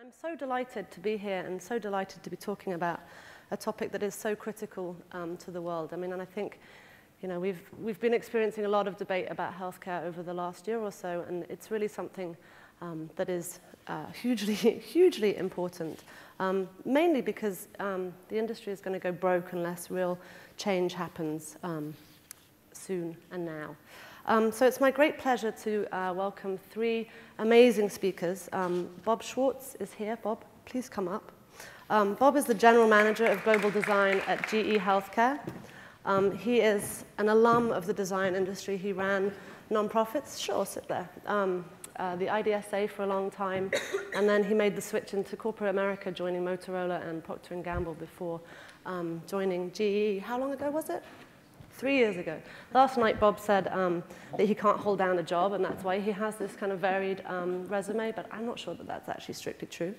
I'm so delighted to be here and so delighted to be talking about a topic that is so critical to the world. I mean, and I think, you know, we've been experiencing a lot of debate about healthcare over the last year or so, and it's really something that is hugely important, mainly because the industry is going to go broke unless real change happens soon and now. So it's my great pleasure to welcome three amazing speakers. Bob Schwartz is here. Bob, please come up. Bob is the General Manager of Global Design at GE Healthcare. He is an alum of the design industry. He ran nonprofits, sure, sit there, the IDSA for a long time, and then he made the switch into corporate America, joining Motorola and Procter & Gamble before joining GE. How long ago was it? 3 years ago. Last night, Bob said that he can't hold down a job, and that's why he has this kind of varied resume, but I'm not sure that that's actually strictly true.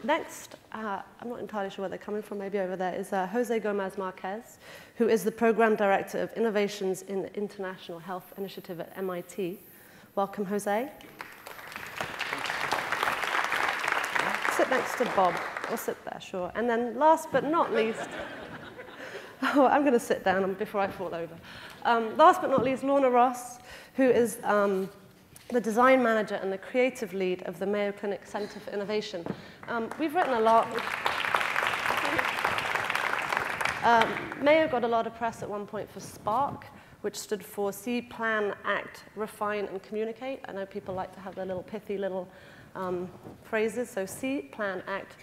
Next, I'm not entirely sure where they're coming from, maybe over there, is Jose Gomez-Marquez, who is the Program Director of Innovations in the International Health Initiative at MIT. Welcome, Jose. Sit next to Bob, or sit there, sure. And then last but not least, oh, I'm going to sit down before I fall over. Last but not least, Lorna Ross, who is the design manager and the creative lead of the Mayo Clinic Center for Innovation. We've written a lot. Mayo got a lot of press at one point for SPARK, which stood for See, Plan, Act, Refine, and Communicate. I know people like to have their little pithy little phrases. So See, Plan, Act,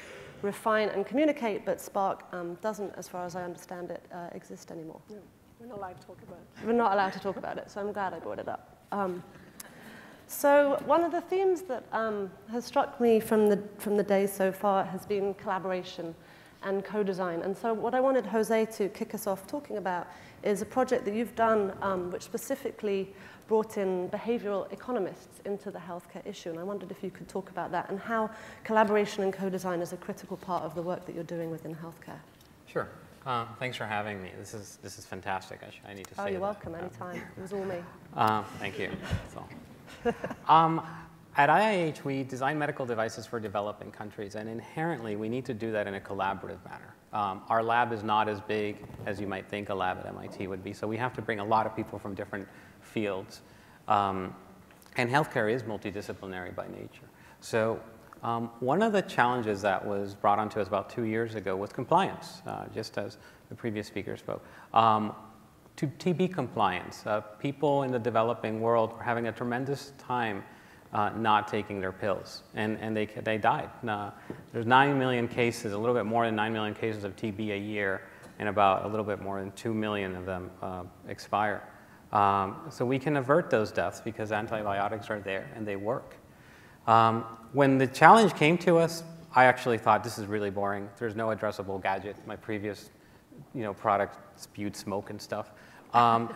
Refine, and Communicate, but SPARK doesn't, as far as I understand it, exist anymore. No, we're not allowed to talk about it. We're not allowed to talk about it, so I'm glad I brought it up. So one of the themes that has struck me from the day so far has been collaboration and co-design. And so what I wanted Jose to kick us off talking about is a project that you've done which specifically brought in behavioral economists into the healthcare issue. And I wondered if you could talk about that and how collaboration and co-design is a critical part of the work that you're doing within healthcare. Sure. Thanks for having me. This is fantastic. I need to say Oh, you're that. welcome. Anytime. It was all me. Thank you. At IIH, we design medical devices for developing countries, and inherently, we need to do that in a collaborative manner. Our lab is not as big as you might think a lab at MIT would be, so we have to bring a lot of people from different fields. And healthcare is multidisciplinary by nature. So one of the challenges that was brought onto us about 2 years ago was compliance, just as the previous speaker spoke. To TB compliance, people in the developing world were having a tremendous time not taking their pills, and they died. There's 9 million cases, a little bit more than 9 million cases of TB a year, and about a little bit more than 2 million of them expire. So we can avert those deaths because antibiotics are there and they work. When the challenge came to us, I actually thought this is really boring. There's no addressable gadget. My previous product spewed smoke and stuff. So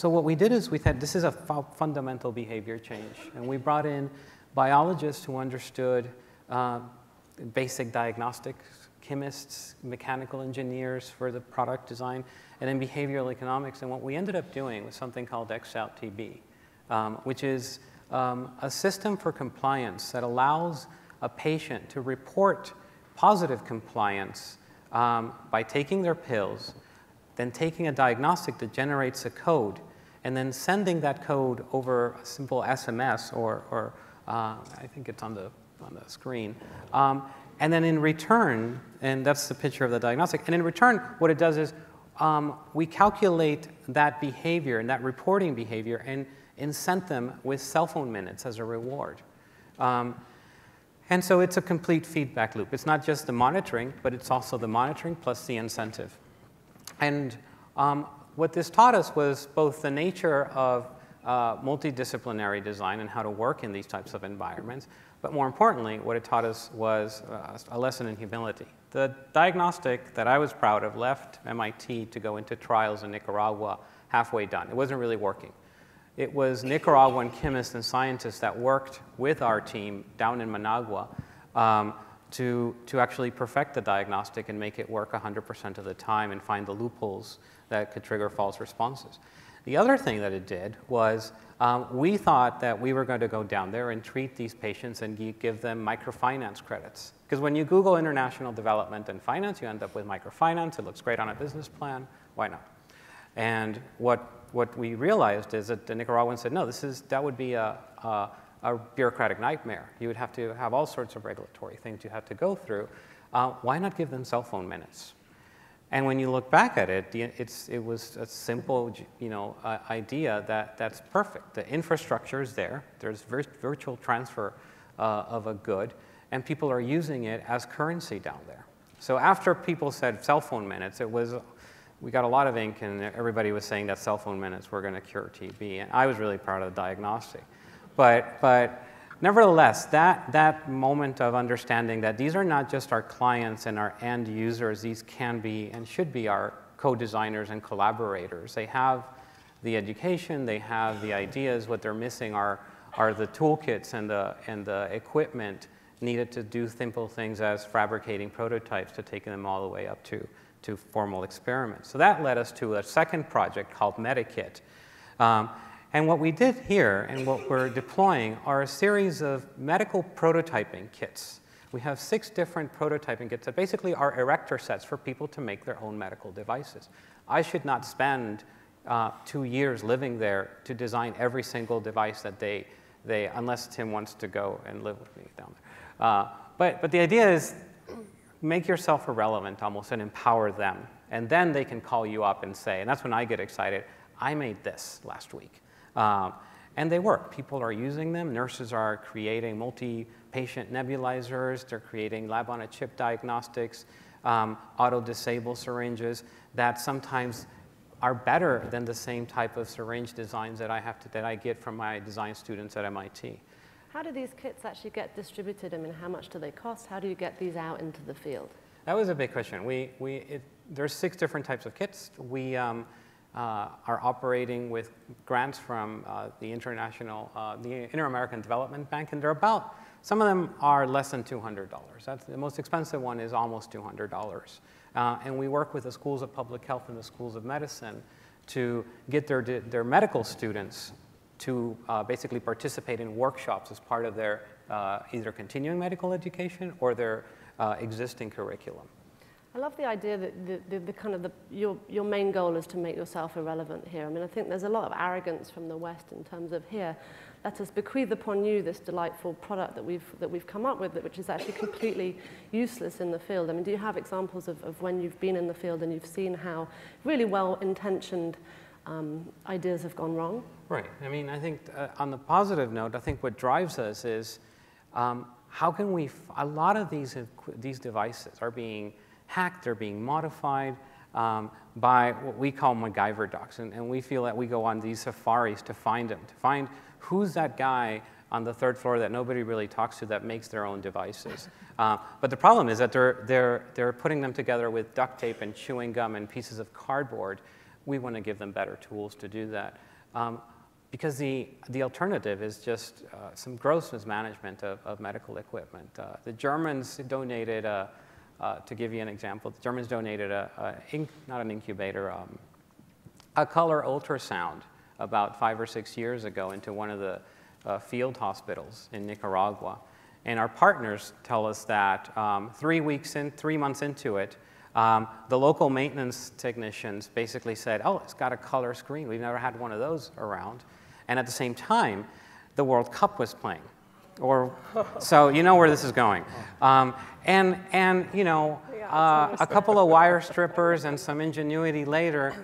what we did is we said this is a fundamental behavior change, and we brought in biologists who understood basic diagnostics, chemists, mechanical engineers for the product design, and then behavioral economics. And what we ended up doing was something called XOUT-TB, which is a system for compliance that allows a patient to report positive compliance by taking their pills, then taking a diagnostic that generates a code, and then sending that code over a simple SMS or I think it's on the screen. And then in return, and that's the picture of the diagnostic, and in return, what it does is we calculate that behavior and that reporting behavior and incent them with cell phone minutes as a reward. And so it's a complete feedback loop. It's not just the monitoring, but it's also the monitoring plus the incentive. And what this taught us was both the nature of multidisciplinary design and how to work in these types of environments, but more importantly, what it taught us was a lesson in humility. The diagnostic that I was proud of left MIT to go into trials in Nicaragua halfway done. It wasn't really working. It was Nicaraguan chemists and scientists that worked with our team down in Managua to actually perfect the diagnostic and make it work 100% of the time and find the loopholes that could trigger false responses. The other thing that it did was we thought that we were going to go down there and treat these patients and give them microfinance credits. Because when you Google international development and finance, you end up with microfinance. It looks great on a business plan. Why not? And what we realized is that the Nicaraguans said, no, that would be a bureaucratic nightmare. You would have to have all sorts of regulatory things you have to go through. Why not give them cell phone minutes? And when you look back at it, it was a simple, idea that's perfect. The infrastructure is there. There's virtual transfer of a good, and people are using it as currency down there. So after people said cell phone minutes, we got a lot of ink, and everybody was saying that cell phone minutes were going to cure TB, and I was really proud of the diagnostic. But nevertheless, that moment of understanding that these are not just our clients and our end users, these can be and should be our co-designers and collaborators. They have the education, they have the ideas. What they're missing are the toolkits and the equipment needed to do simple things as fabricating prototypes to taking them all the way up to formal experiments. So that led us to a second project called MediKit. And what we did here and what we're deploying are a series of medical prototyping kits. We have 6 different prototyping kits that basically are erector sets for people to make their own medical devices. I should not spend 2 years living there to design every single device that they unless Tim wants to go and live with me down there. But the idea is make yourself irrelevant almost and empower them. And then they can call you up and say, and that's when I get excited, I made this last week. And they work. People are using them. Nurses are creating multi-patient nebulizers. They're creating lab-on-a-chip diagnostics, auto-disable syringes that sometimes are better than the same type of syringe designs that I get from my design students at MIT. How do these kits actually get distributed? I mean, how much do they cost? How do you get these out into the field? That was a big question. There's 6 different types of kits. We are operating with grants from the Inter-American Development Bank, and some of them are less than $200. The most expensive one is almost $200. And we work with the schools of public health and the schools of medicine to get their medical students to basically participate in workshops as part of their either continuing medical education or their existing curriculum. I love the idea that your main goal is to make yourself irrelevant here. I mean, I think there's a lot of arrogance from the West in terms of here, let us bequeath upon you this delightful product that we've come up with, which is actually completely useless in the field. I mean, do you have examples of when you've been in the field and you've seen how really well-intentioned ideas have gone wrong? Right. I mean, I think on the positive note, I think what drives us is how can we, a lot of these devices are being hacked, they're being modified by what we call MacGyver docs. And we feel that we go on these safaris to find them, to find who's that guy on the 3rd floor that nobody really talks to that makes their own devices. But the problem is that they're putting them together with duct tape and chewing gum and pieces of cardboard. We want to give them better tools to do that. Because the alternative is just some gross mismanagement of medical equipment. The Germans donated, to give you an example, the Germans donated not an incubator, a color ultrasound about 5 or 6 years ago into one of the field hospitals in Nicaragua. And our partners tell us that 3 months into it, the local maintenance technicians basically said, oh, it's got a color screen. We've never had one of those around. And at the same time, the World Cup was playing. So you know where this is going. And you know, a couple of wire strippers and some ingenuity later,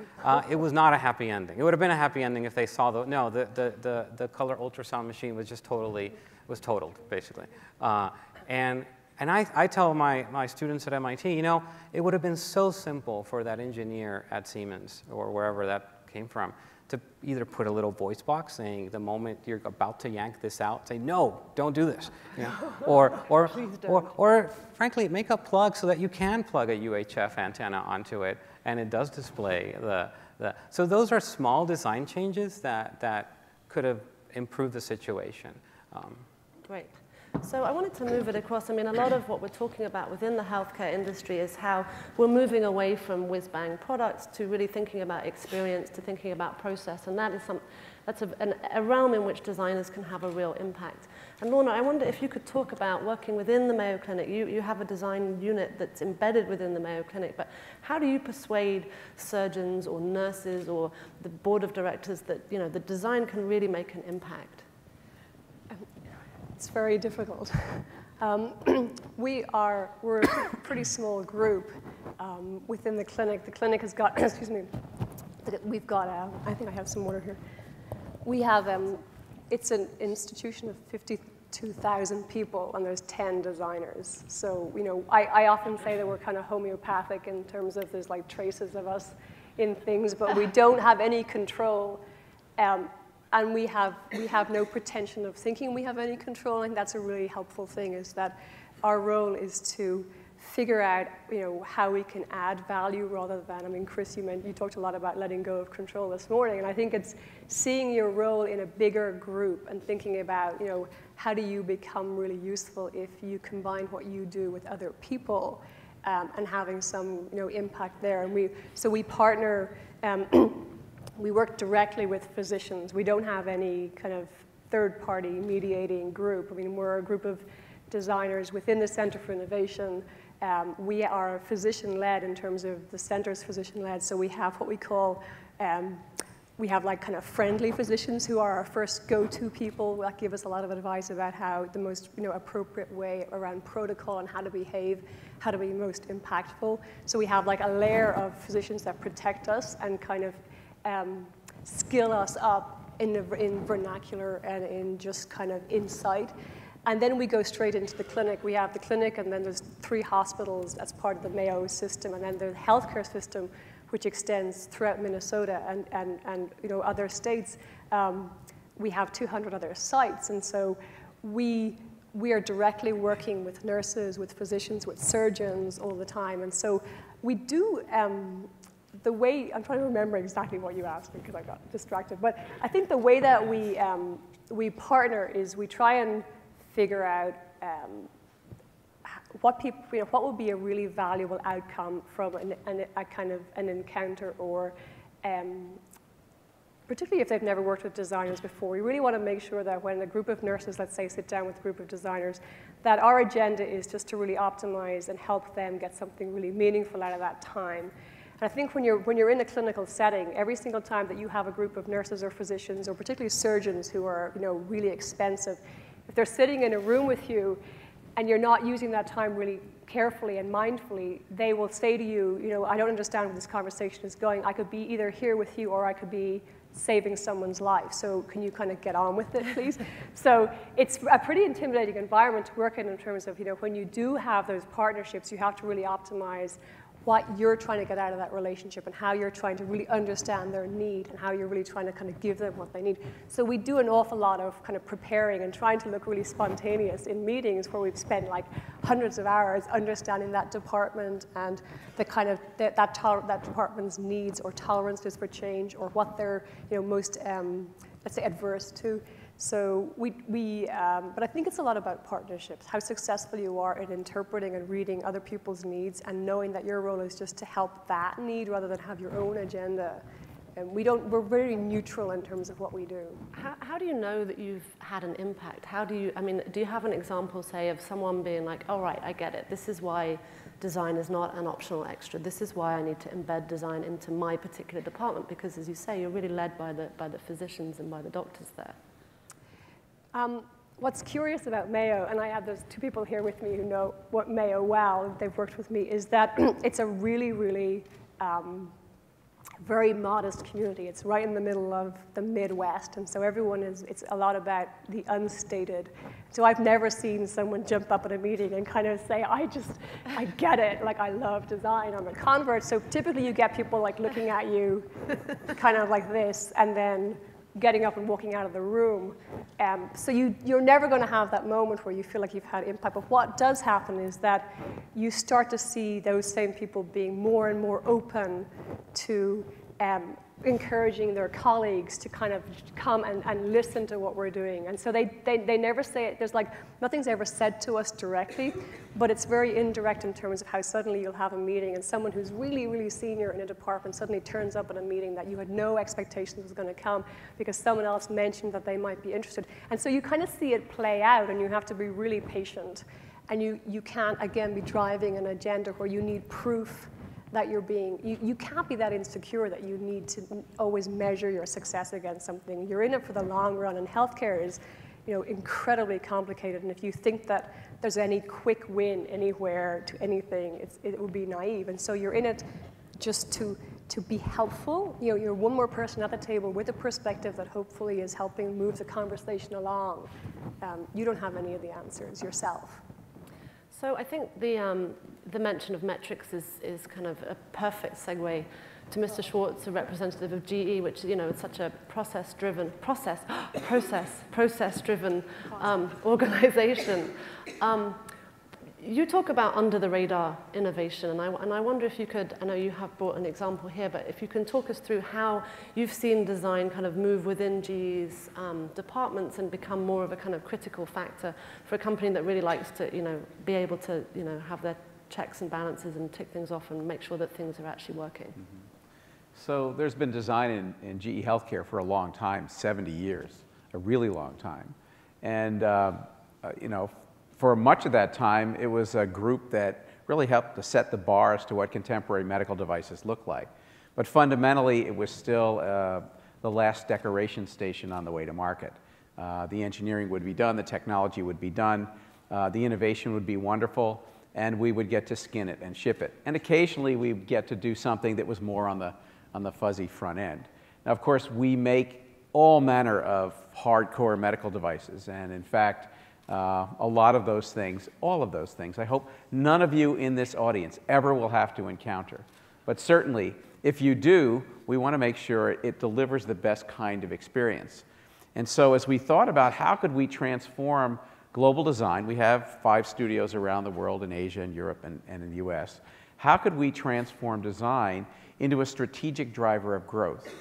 it was not a happy ending. It would have been a happy ending if they saw the color ultrasound machine was just totaled, basically. And I tell my students at MIT, you know, it would have been so simple for that engineer at Siemens or wherever that came from to either put a little voice box saying the moment you're about to yank this out, say, no, don't do this. You know? or frankly, make a plug so that you can plug a UHF antenna onto it and it does display so those are small design changes that could have improved the situation. Great. So I wanted to move it across. I mean, a lot of what we're talking about within the healthcare industry is how we're moving away from whiz-bang products to really thinking about experience, to thinking about process, and that's a realm in which designers can have a real impact. And Lorna, I wonder if you could talk about working within the Mayo Clinic. You have a design unit that's embedded within the Mayo Clinic, but how do you persuade surgeons or nurses or the board of directors that the design can really make an impact? It's very difficult. We're a pretty small group within the clinic. The clinic has got, excuse me, we've got, I think I have some water here. We have, it's an institution of 52,000 people, and there's 10 designers. So, I often say that we're kind of homeopathic in terms of there's like traces of us in things, but we don't have any control. And we have no pretension of thinking we have any control, and that's a really helpful thing, is that our role is to figure out, how we can add value rather than, I mean, Chris, you talked a lot about letting go of control this morning, and I think it's seeing your role in a bigger group and thinking about, how do you become really useful if you combine what you do with other people, and having some, impact there. And we partner. We work directly with physicians. We don't have any kind of third-party mediating group. I mean, we're a group of designers within the Center for Innovation. We are physician-led in terms of the center's physician-led, so we have what we call, we have like kind of friendly physicians who are our first go-to people that give us a lot of advice about how the most appropriate way around protocol and how to behave, how to be most impactful. So we have like a layer of physicians that protect us and kind of skill us up in vernacular and in just kind of insight. And then we go straight into the clinic. We have the clinic, and then there's 3 hospitals as part of the Mayo system, and then the healthcare system, which extends throughout Minnesota and other states. We have 200 other sites, and so we are directly working with nurses, with physicians, with surgeons all the time. And so we do. The way, I'm trying to remember exactly what you asked me because I got distracted, but I think the way that we partner is we try and figure out what would be a really valuable outcome from a kind of an encounter, or particularly if they've never worked with designers before. We really want to make sure that when a group of nurses, let's say, sit down with a group of designers, that our agenda is just to really optimize and help them get something really meaningful out of that time. And I think when you're in a clinical setting, every single time that you have a group of nurses or physicians, or particularly surgeons who are really expensive, if they're sitting in a room with you and you're not using that time really carefully and mindfully, they will say to you, I don't understand where this conversation is going. I could be either here with you or I could be saving someone's life. So can you kind of get on with it, please? So it's a pretty intimidating environment to work in terms of, when you do have those partnerships, you have to really optimize what you're trying to get out of that relationship and how you're trying to really understand their need and how you're really trying to kind of give them what they need. So we do an awful lot of kind of preparing and trying to look really spontaneous in meetings where we've spent like hundreds of hours understanding that department and the kind of that department's needs or tolerances for change, or what they're most let's say adverse to. So but I think it's a lot about partnerships, how successful you are in interpreting and reading other people's needs and knowing that your role is just to help that need rather than have your own agenda. And we're very neutral in terms of what we do. How do you know that you've had an impact? Do you have an example, say, of someone being like, all right, I get it. This is why design is not an optional extra. This is why I need to embed design into my particular department, because as you say, you're really led by the physicians and by the doctors there. What's curious about Mayo, and I have those 2 people here with me who know what Mayo well, they've worked with me, is that it's a really, really very modest community. It's right in the middle of the Midwest, and so it's a lot about the unstated. So I've never seen someone jump up at a meeting and kind of say, I get it, like I love design, I'm a convert. So typically you get people like looking at you kind of like this, and then getting up and walking out of the room. So you're never going to have that moment where you feel like you've had impact. But what does happen is that you start to see those same people being more and more open to encouraging their colleagues to kind of come and listen to what we're doing. And so they never say it. There's like, nothing's ever said to us directly, but it's very indirect in terms of how suddenly you'll have a meeting and someone who's really, really senior in a department suddenly turns up at a meeting that you had no expectations was going to come because someone else mentioned that they might be interested. And so you kind of see it play out, and you have to be really patient. And you can't, again, be driving an agenda where you need proof that you're being, you can't be that insecure that you need to always measure your success against something. You're in it for the long run, and healthcare is, incredibly complicated. And if you think that there's any quick win anywhere to anything, it would be naive. And so you're in it just to be helpful. You're one more person at the table with a perspective that hopefully is helping move the conversation along. You don't have any of the answers yourself. So I think the mention of metrics is kind of a perfect segue to Mr. Schwartz, a representative of GE, which is such a process-driven organization. You talk about under-the-radar innovation, and I wonder if you could, I know you have brought an example here, but if you can talk us through how you've seen design kind of move within GE's departments and become more of a kind of critical factor for a company that really likes to, be able to, have their checks and balances and tick things off and make sure that things are actually working. Mm-hmm. So there's been design in GE Healthcare for a long time, 70 years, a really long time. And, for much of that time, it was a group that really helped to set the bar as to what contemporary medical devices look like. But fundamentally, it was still the last decoration station on the way to market. The engineering would be done, the technology would be done, the innovation would be wonderful, and we would get to skin it and ship it. And occasionally, we'd get to do something that was more on the fuzzy front end. Now, of course, we make all manner of hardcore medical devices, and in fact, a lot of those things, all of those things, I hope none of you in this audience ever will have to encounter. But certainly, if you do, we want to make sure it delivers the best kind of experience. And so as we thought about how could we transform global design, we have 5 studios around the world in Asia and Europe and in the US. How could we transform design into a strategic driver of growth?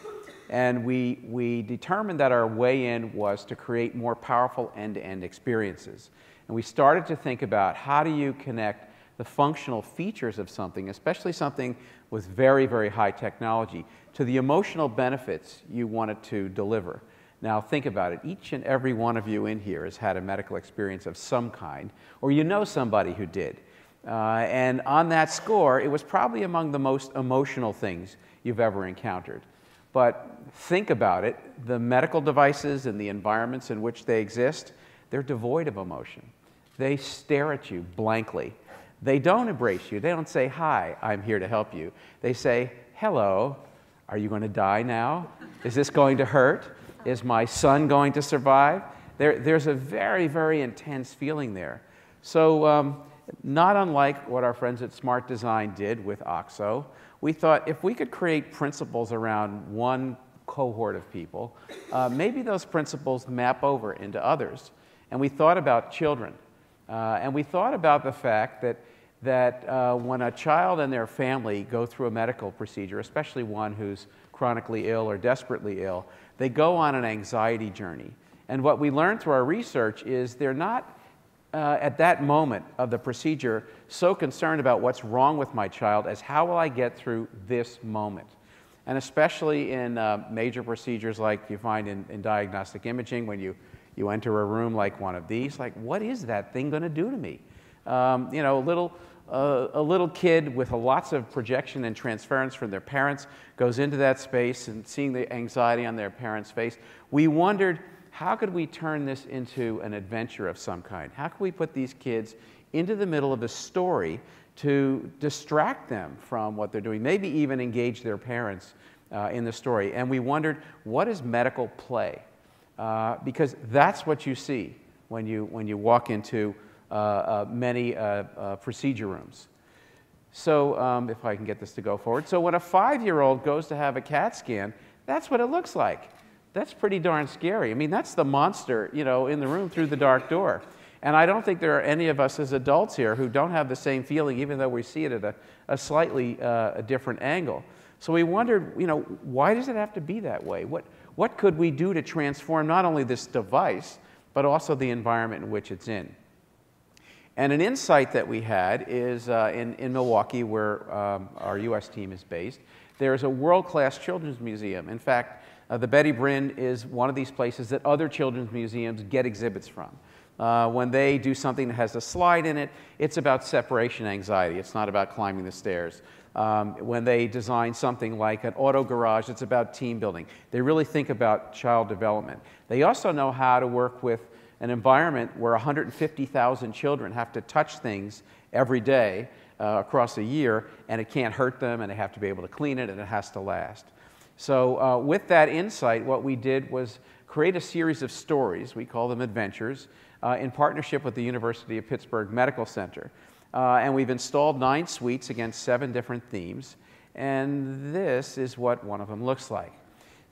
And we determined that our way in was to create more powerful end-to-end experiences. And we started to think about how do you connect the functional features of something, especially something with very, very high technology, to the emotional benefits you want it to deliver. Now think about it. Each and every one of you in here has had a medical experience of some kind, or you know somebody who did. And on that score, it was probably among the most emotional things you've ever encountered. But think about it, the medical devices and the environments in which they exist, they're devoid of emotion. They stare at you blankly. They don't embrace you. They don't say, "Hi, I'm here to help you." They say, "Hello, are you going to die now? Is this going to hurt? Is my son going to survive?" There's a very, very intense feeling there. So not unlike what our friends at Smart Design did with OXO, we thought if we could create principles around one cohort of people, maybe those principles map over into others. And we thought about children. And we thought about the fact that when a child and their family go through a medical procedure, especially one who's chronically ill or desperately ill, they go on an anxiety journey. And what we learned through our research is they're not at that moment of the procedure so concerned about what's wrong with my child as how will I get through this moment. And especially in major procedures like you find in diagnostic imaging, when you enter a room like one of these, like what is that thing going to do to me? A little kid with lots of projection and transference from their parents goes into that space, and seeing the anxiety on their parents' face, we wondered, how could we turn this into an adventure of some kind? How could we put these kids into the middle of a story to distract them from what they're doing, maybe even engage their parents in the story? And we wondered, what is medical play? Because that's what you see when you walk into many procedure rooms. So if I can get this to go forward. So when a 5-year-old goes to have a CAT scan, that's what it looks like. That's pretty darn scary. I mean, that's the monster, in the room through the dark door. And I don't think there are any of us as adults here who don't have the same feeling, even though we see it at a slightly a different angle. So we wondered, you know, why does it have to be that way? What could we do to transform not only this device, but also the environment in which it's in? And an insight that we had is in Milwaukee, where our US team is based, there's a world-class children's museum. In fact, the Betty Bryn is one of these places that other children's museums get exhibits from. When they do something that has a slide in it, it's about separation anxiety. It's not about climbing the stairs. When they design something like an auto garage, it's about team building. They really think about child development. They also know how to work with an environment where 150,000 children have to touch things every day across a year, and it can't hurt them, and they have to be able to clean it, and it has to last. So with that insight, what we did was create a series of stories, we call them adventures, in partnership with the University of Pittsburgh Medical Center. And we've installed 9 suites against 7 different themes, and this is what one of them looks like.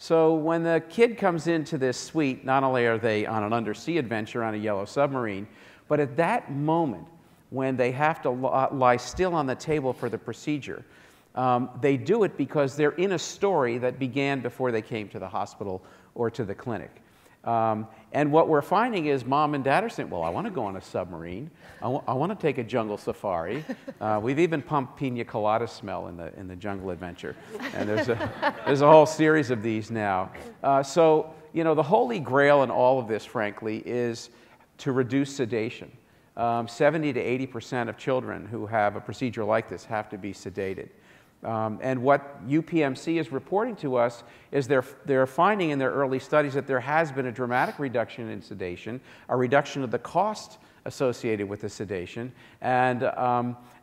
So when the kid comes into this suite, not only are they on an undersea adventure on a yellow submarine, but at that moment when they have to lie still on the table for the procedure, they do it because they're in a story that began before they came to the hospital or to the clinic. And what we're finding is mom and dad are saying, well, I want to go on a submarine. I want to take a jungle safari. We've even pumped pina colada smell in the jungle adventure. And there's a whole series of these now. So, you know, the holy grail in all of this, frankly, is to reduce sedation. 70 to 80% of children who have a procedure like this have to be sedated. And what UPMC is reporting to us is they're finding in their early studies that there has been a dramatic reduction in sedation, a reduction of the cost associated with the sedation, and there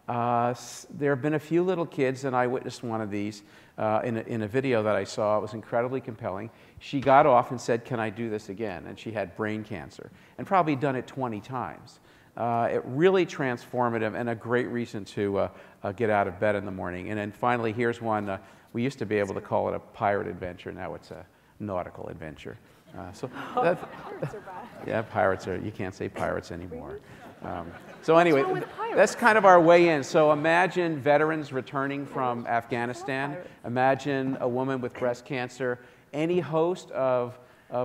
have been a few little kids, and I witnessed one of these in a video that I saw. It was incredibly compelling. She got off and said, "Can I do this again?" And she had brain cancer, and probably done it 20 times. It really transformative and a great reason to get out of bed in the morning. And then finally, here's one. We used to be able to call it a pirate adventure. Now it's a nautical adventure. Pirates are bad. Yeah, pirates are. You can't say pirates anymore. So anyway, that's kind of our way in. So imagine veterans returning from Afghanistan. Imagine a woman with breast cancer. Any host of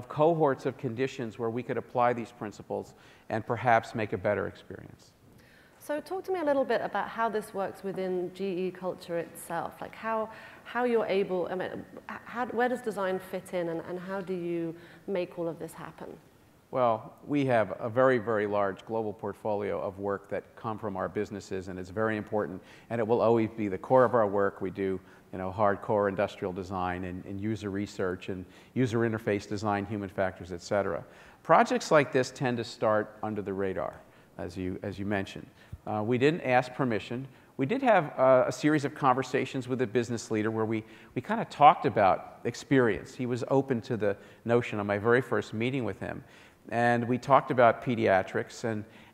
cohorts of conditions where we could apply these principles and perhaps make a better experience. So talk to me a little bit about how this works within GE culture itself, like how you're able, I mean, where does design fit in, and how do you make all of this happen? Well, we have a very, very large global portfolio of work that come from our businesses, and it's very important, and it will always be the core of our work. We do, you know, hardcore industrial design and user research and user interface design, human factors, et cetera. Projects like this tend to start under the radar, as you mentioned. We didn't ask permission. We did have a series of conversations with a business leader where we kind of talked about experience. He was open to the notion on my very first meeting with him. And we talked about pediatrics,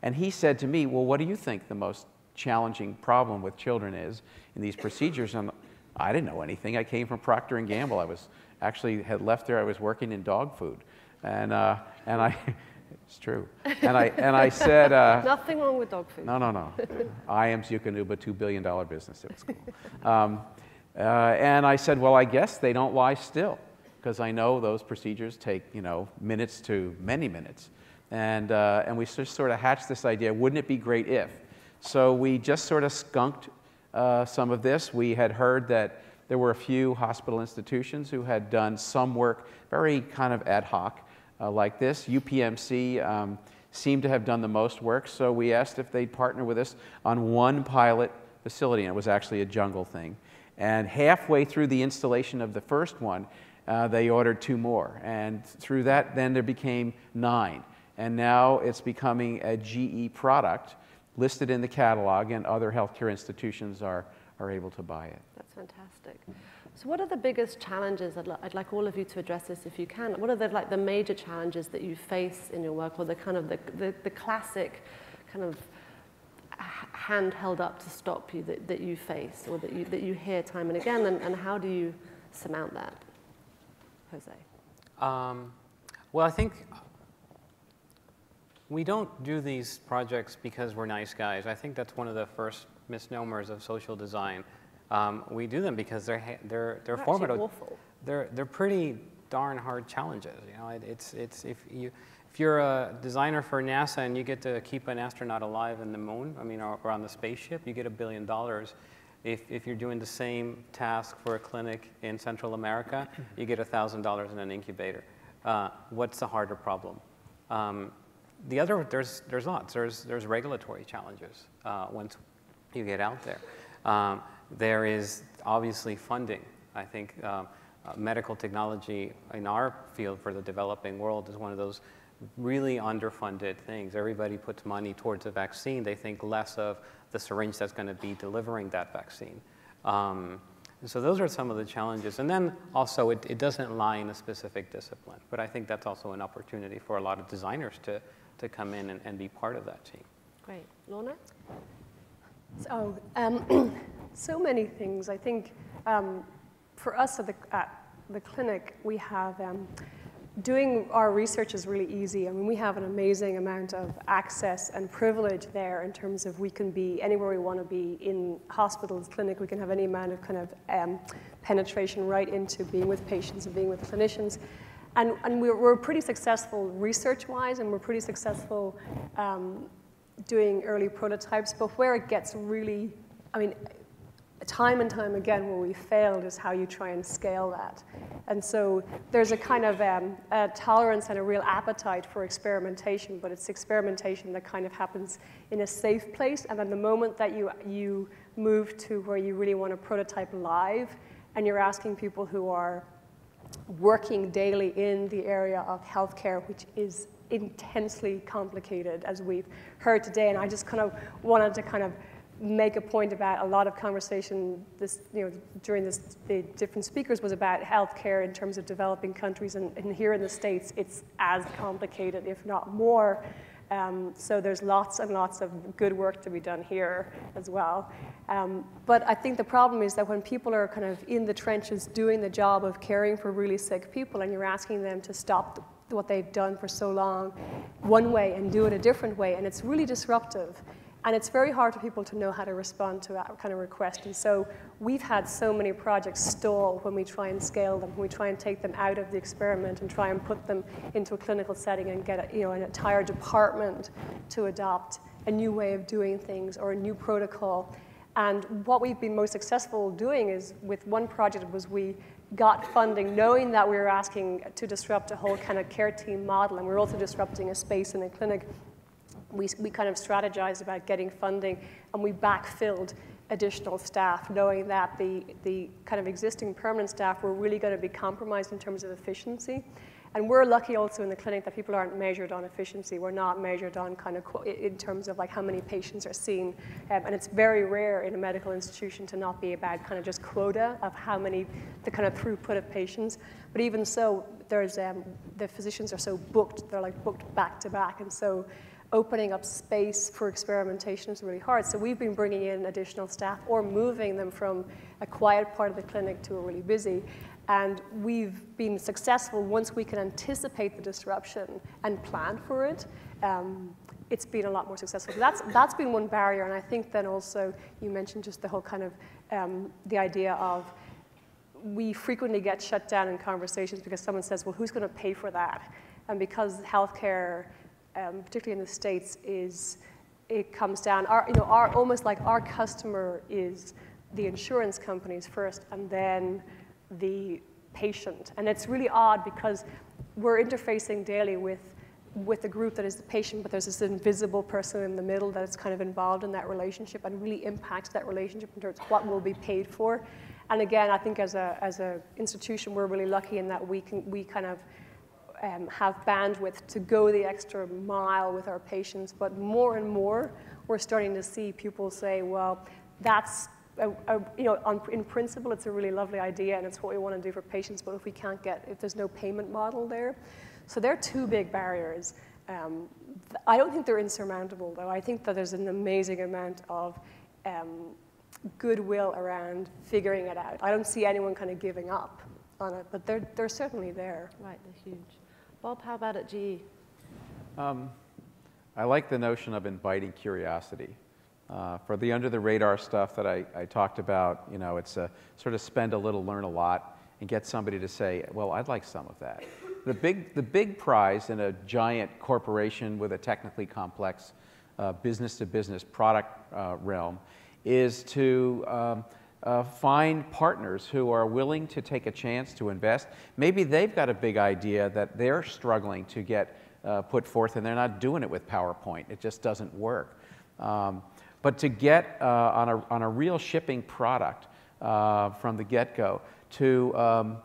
and he said to me, well, what do you think the most challenging problem with children is in these procedures? And I didn't know anything. I came from Procter & Gamble. I was actually had left there. I was working in dog food. And I, it's true. And I said, nothing wrong with dog food. No. I am Zuccanuba, $2 billion business. It was cool. And I said, well, I guess they don't lie still, because I know those procedures take, you know, minutes to many minutes. And we just sort of hatched this idea, wouldn't it be great if? So we just sort of skunked some of this. We had heard that there were a few hospital institutions who had done some work, very kind of ad hoc, like this. UPMC seemed to have done the most work, so we asked if they'd partner with us on one pilot facility, and it was actually a jungle thing. And halfway through the installation of the first one, they ordered 2 more. And through that, then there became 9. And now it's becoming a GE product listed in the catalog, and other healthcare institutions are able to buy it. That's fantastic. So what are the biggest challenges? I'd like all of you to address this if you can. What are the major challenges that you face in your work, or the kind of the classic kind of hand held up to stop you that you face, or that you hear time and again, and how do you surmount that? Jose? Well, I think we don't do these projects because we're nice guys. I think that's one of the first misnomers of social design. We do them because they're formidable. They're pretty darn hard challenges. You know, it's if you're a designer for NASA and you get to keep an astronaut alive in the moon, I mean, or on the spaceship, you get $1 billion. If you're doing the same task for a clinic in Central America, you get $1,000 in an incubator. What's the harder problem? There's lots. There's regulatory challenges once you get out there. There is obviously funding. I think medical technology in our field for the developing world is one of those really underfunded things. Everybody puts money towards a vaccine. They think less of the syringe that's going to be delivering that vaccine. And so those are some of the challenges. And then also it doesn't lie in a specific discipline. But I think that's also an opportunity for a lot of designers to come in and be part of that team. Great. Lorna? So, so many things. I think for us at the clinic, we have doing our research is really easy. I mean, we have an amazing amount of access and privilege there in terms of we can be anywhere we want to be in hospitals, clinic. We can have any amount of kind of penetration right into being with patients and being with clinicians. And we're pretty successful research-wise, and we're pretty successful doing early prototypes. But where it gets really, I mean, time and time again where we failed is how you try and scale that. And so there's a kind of a tolerance and a real appetite for experimentation, but it's experimentation that kind of happens in a safe place. And then the moment that you move to where you really want to prototype live, and you're asking people who are working daily in the area of healthcare, which is intensely complicated, as we've heard today. And I just kind of wanted to kind of make a point about a lot of conversation during the different speakers was about healthcare in terms of developing countries, and here in the States it's as complicated, if not more. So there's lots and lots of good work to be done here as well. But I think the problem is that when people are kind of in the trenches doing the job of caring for really sick people, and you're asking them to stop what they've done for so long one way and do it a different way, and it's really disruptive. And it's very hard for people to know how to respond to that kind of request. And so we've had so many projects stall when we try and scale them, when we try and take them out of the experiment and try and put them into a clinical setting and get an entire department to adopt a new way of doing things or a new protocol. And what we've been most successful doing is, with one project, was we got funding knowing that we were asking to disrupt a whole kind of care team model, and we're also disrupting a space in a clinic. We kind of strategized about getting funding, and we backfilled additional staff, knowing that the kind of existing permanent staff were really going to be compromised in terms of efficiency. And we're lucky also in the clinic that people aren't measured on efficiency. We're not measured on kind of in terms of like how many patients are seen. And it's very rare in a medical institution to not be about kind of just quota of how many, the kind of throughput of patients. But even so, there's the physicians are so booked, they're like booked back to back. And so opening up space for experimentation is really hard. So we've been bringing in additional staff or moving them from a quiet part of the clinic to a really busy. And we've been successful once we can anticipate the disruption and plan for it. It's been a lot more successful. So that's been one barrier. And I think then also you mentioned just the whole kind of the idea of we frequently get shut down in conversations because someone says, well, who's going to pay for that? And because healthcare, particularly in the States, it comes down. Almost like our customer is the insurance companies first, and then the patient. And it's really odd because we're interfacing daily with the group that is the patient, but there's this invisible person in the middle that is kind of involved in that relationship and really impacts that relationship in terms of what will be paid for. And again, I think as a institution, we're really lucky in that we kind of have bandwidth to go the extra mile with our patients. But more and more, we're starting to see people say, well, that's, in principle, it's a really lovely idea and it's what we want to do for patients, but if there's no payment model there. So there are two big barriers. I don't think they're insurmountable, though. I think that there's an amazing amount of goodwill around figuring it out. I don't see anyone kind of giving up on it, but they're certainly there. Right, they're huge. Bob, how about at GE? I like the notion of inviting curiosity. For the under-the-radar stuff that I talked about, you know, it's a sort of spend a little, learn a lot, and get somebody to say, well, I'd like some of that. The big prize in a giant corporation with a technically complex business-to-business product realm is to find partners who are willing to take a chance to invest. Maybe they've got a big idea that they're struggling to get put forth, and they're not doing it with PowerPoint. It just doesn't work. But to get on a real shipping product from the get-go, to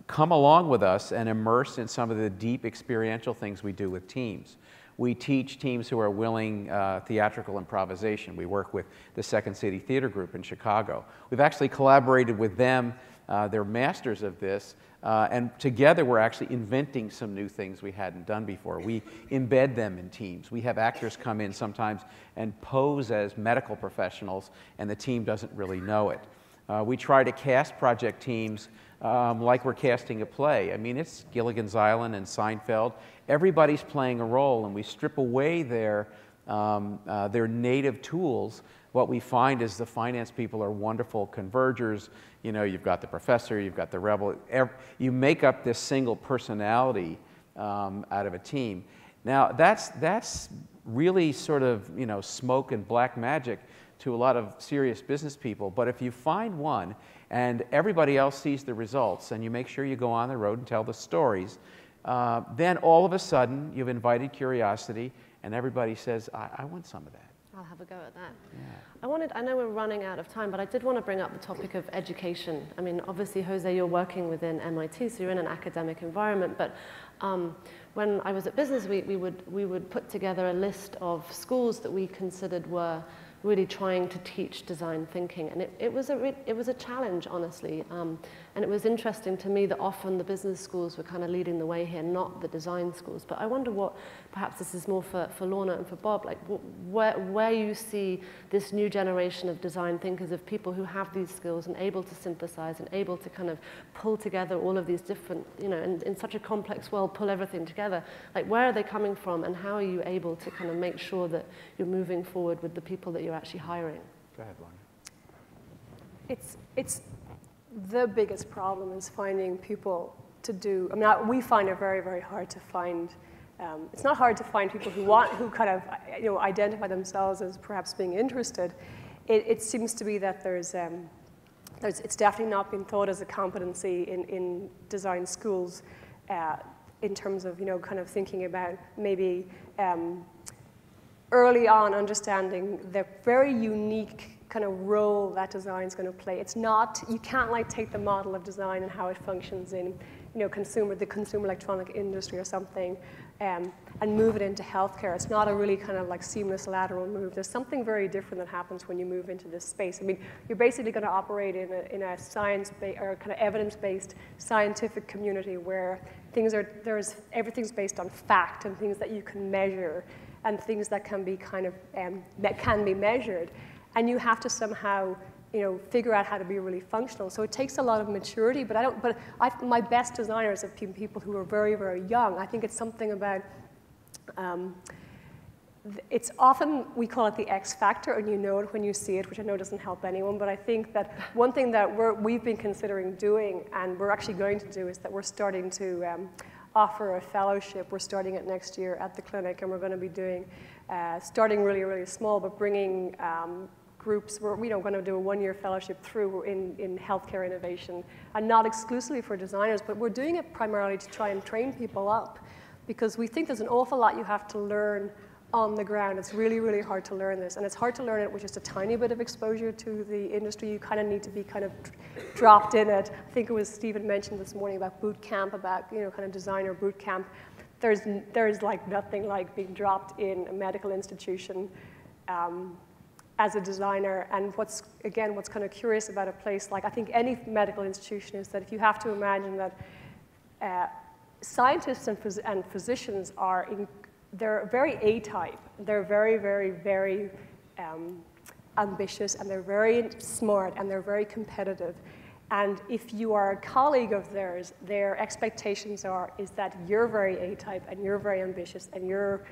come along with us and immerse in some of the deep experiential things we do with teams. We teach teams who are willing theatrical improvisation. We work with the Second City Theater Group in Chicago. We've actually collaborated with them. They're masters of this. And together we're actually inventing some new things we hadn't done before. We embed them in teams. We have actors come in sometimes and pose as medical professionals, and the team doesn't really know it. We try to cast project teams like we're casting a play. I mean, it's Gilligan's Island and Seinfeld. Everybody's playing a role, and we strip away their native tools. What we find is the finance people are wonderful convergers. You know, you've got the professor, you've got the rebel. You make up this single personality out of a team. Now, that's really sort of, you know, smoke and black magic to a lot of serious business people. But if you find one and everybody else sees the results, and you make sure you go on the road and tell the stories, then all of a sudden you've invited curiosity, and everybody says, I want some of that. I'll have a go at that. Yeah. I know we're running out of time, but I did want to bring up the topic of education. I mean, obviously, Jose, you're working within MIT, so you're in an academic environment, but when I was at Business Week, we would put together a list of schools that we considered were really trying to teach design thinking, and it was a challenge, honestly, and it was interesting to me that often the business schools were kind of leading the way here, not the design schools. But I wonder what, perhaps this is more for Lorna and for Bob, like where you see this new generation of design thinkers, of people who have these skills and able to synthesize and able to kind of pull together all of these different, you know, in such a complex world, pull everything together. Like, where are they coming from, and how are you able to kind of make sure that you're moving forward with the people that you're actually hiring? Go ahead, Lorna. It's the biggest problem is finding people to do. I mean, we find it very, very hard to find. It's not hard to find people who kind of, you know, identify themselves as perhaps being interested. It seems to be that it's definitely not been thought as a competency in design schools in terms of, you know, kind of thinking about maybe early on understanding the very unique kind of role that design is going to play. It's not, you can't like take the model of design and how it functions in, you know, the consumer electronic industry or something, and move it into healthcare. It's not a really kind of like seamless lateral move. There's something very different that happens when you move into this space. I mean, you're basically going to operate in a science-based or kind of evidence-based scientific community where everything's based on fact and things that you can measure and things that can be kind of that can be measured. And you have to somehow, you know, figure out how to be really functional. So it takes a lot of maturity, but my best designers have been people who are very, very young. I think it's something about, it's often, we call it the X factor, and you know it when you see it, which I know doesn't help anyone, but I think that one thing that we've been considering doing, and we're actually going to do, is that we're starting to offer a fellowship. We're starting it next year at the clinic, and we're going to be doing, starting really, really small, but bringing groups. We're going to do a one-year fellowship through in healthcare innovation, and not exclusively for designers, but we're doing it primarily to try and train people up, because we think there's an awful lot you have to learn on the ground. It's really, really hard to learn this, and it's hard to learn it with just a tiny bit of exposure to the industry. You kind of need to be kind of dropped in it. I think it was Stephen mentioned this morning about boot camp, about, you know, kind of designer boot camp. There's like nothing like being dropped in a medical institution as a designer. And what's kind of curious about a place like, I think any medical institution, is that if you have to imagine that scientists and physicians they're very A-type. They're very, very, very ambitious, and they're very smart, and they're very competitive. And if you are a colleague of theirs, their expectations is that you're very A-type and you're very ambitious and you're,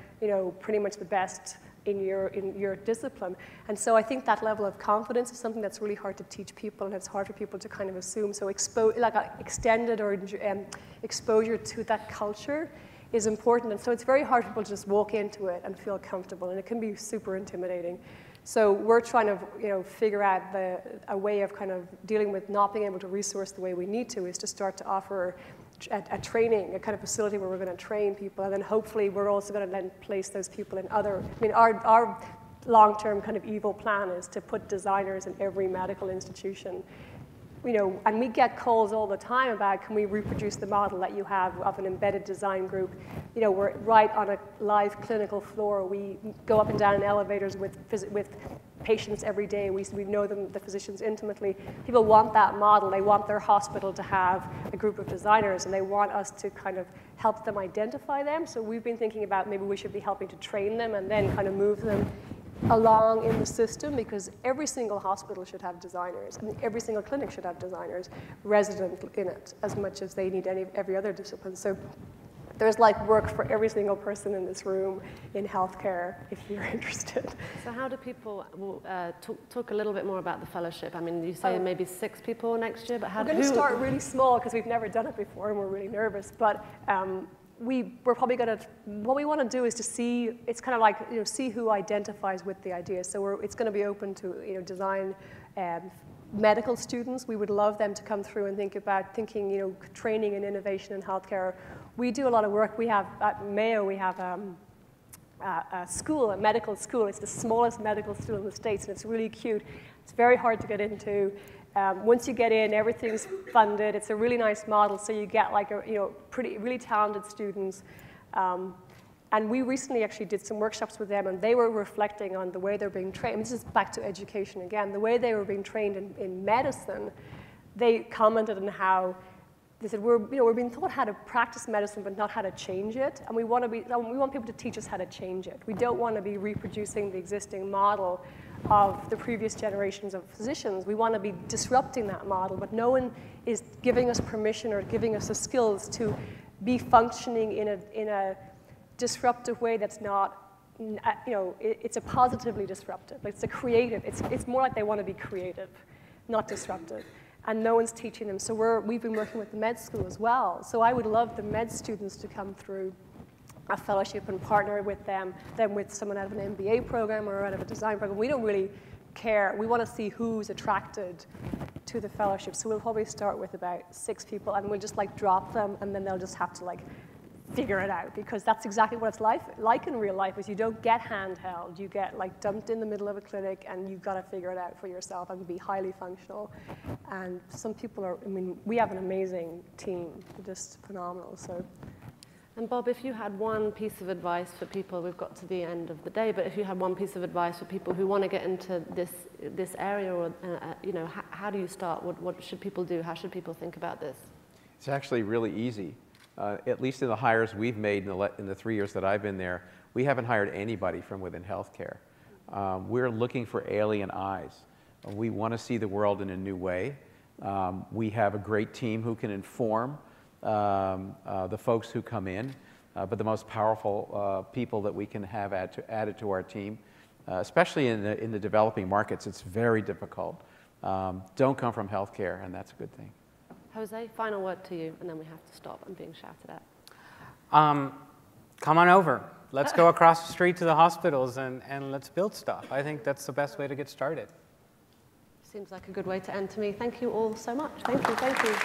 pretty much the best in your discipline. And so I think that level of confidence is something that's really hard to teach people, and it's hard for people to kind of assume. So extended or exposure to that culture is important. And so it's very hard for people to just walk into it and feel comfortable, and it can be super intimidating. So we're trying to, figure out a way of kind of dealing with not being able to resource the way we need to, is to start to offer a training, a kind of facility where we're going to train people, and then hopefully we're also going to then place those people in other, our long-term kind of evil plan is to put designers in every medical institution. And we get calls all the time about, can we reproduce the model that you have of an embedded design group? We're right on a live clinical floor. We go up and down in elevators with patients every day. We know them, the physicians, intimately. People want that model. They want their hospital to have a group of designers, and they want us to kind of help them identify them. So we've been thinking about maybe we should be helping to train them and then kind of move them along in the system, because every single hospital should have designers, and every single clinic should have designers resident in it as much as they need every other discipline. So there's work for every single person in this room in healthcare if you're interested. So how do people talk a little bit more about the fellowship? I mean, you say maybe 6 people next year, but how we're going to start really small because we've never done it before and we're really nervous. But we're probably going to, what we want to do is to see, it's kind of see who identifies with the idea. So it's going to be open to, design medical students. We would love them to come through and thinking, training and innovation in healthcare. We do a lot of work. We have, at Mayo, we have a school, a medical school. It's the smallest medical school in the States, and it's really cute. It's very hard to get into. Once you get in, everything's funded. It's a really nice model, so you get really talented students. And we recently actually did some workshops with them, and they were reflecting on the way they're being trained. And this is back to education again. The way they were being trained in medicine, they commented on how they said we're being taught how to practice medicine, but not how to change it. And we want people to teach us how to change it. We don't want to be reproducing the existing model of the previous generations of physicians. We want to be disrupting that model, but no one is giving us permission or giving us the skills to be functioning in a disruptive way that's not, it's a positively disruptive. It's a creative. It's more like they want to be creative, not disruptive. And no one's teaching them. So we've been working with the med school as well. So I would love the med students to come through a fellowship and partner with them with someone out of an MBA program or out of a design program. We don't really care. We want to see who's attracted to the fellowship. So we'll probably start with about 6 people, and we'll just drop them, and then they'll just have to figure it out, because that's exactly what it's like in real life. Is you don't get handheld. You get dumped in the middle of a clinic, and you've got to figure it out for yourself and be highly functional. And some people we have an amazing team. They're just phenomenal. So. And Bob, if you had one piece of advice for people, we've got to the end of the day, but if you had one piece of advice for people who want to get into this area, or how do you start? What should people do? How should people think about this? It's actually really easy. At least in the hires we've made in the 3 years that I've been there, we haven't hired anybody from within healthcare. We're looking for alien eyes. We want to see the world in a new way. We have a great team who can inform the folks who come in, but the most powerful people that we can have added to our team, especially in the developing markets, it's very difficult. Don't come from healthcare, and that's a good thing. Jose, final word to you, and then we have to stop. I'm being shouted at. Come on over. Let's go across the street to the hospitals and let's build stuff. I think that's the best way to get started. Seems like a good way to end to me. Thank you all so much. Thank you.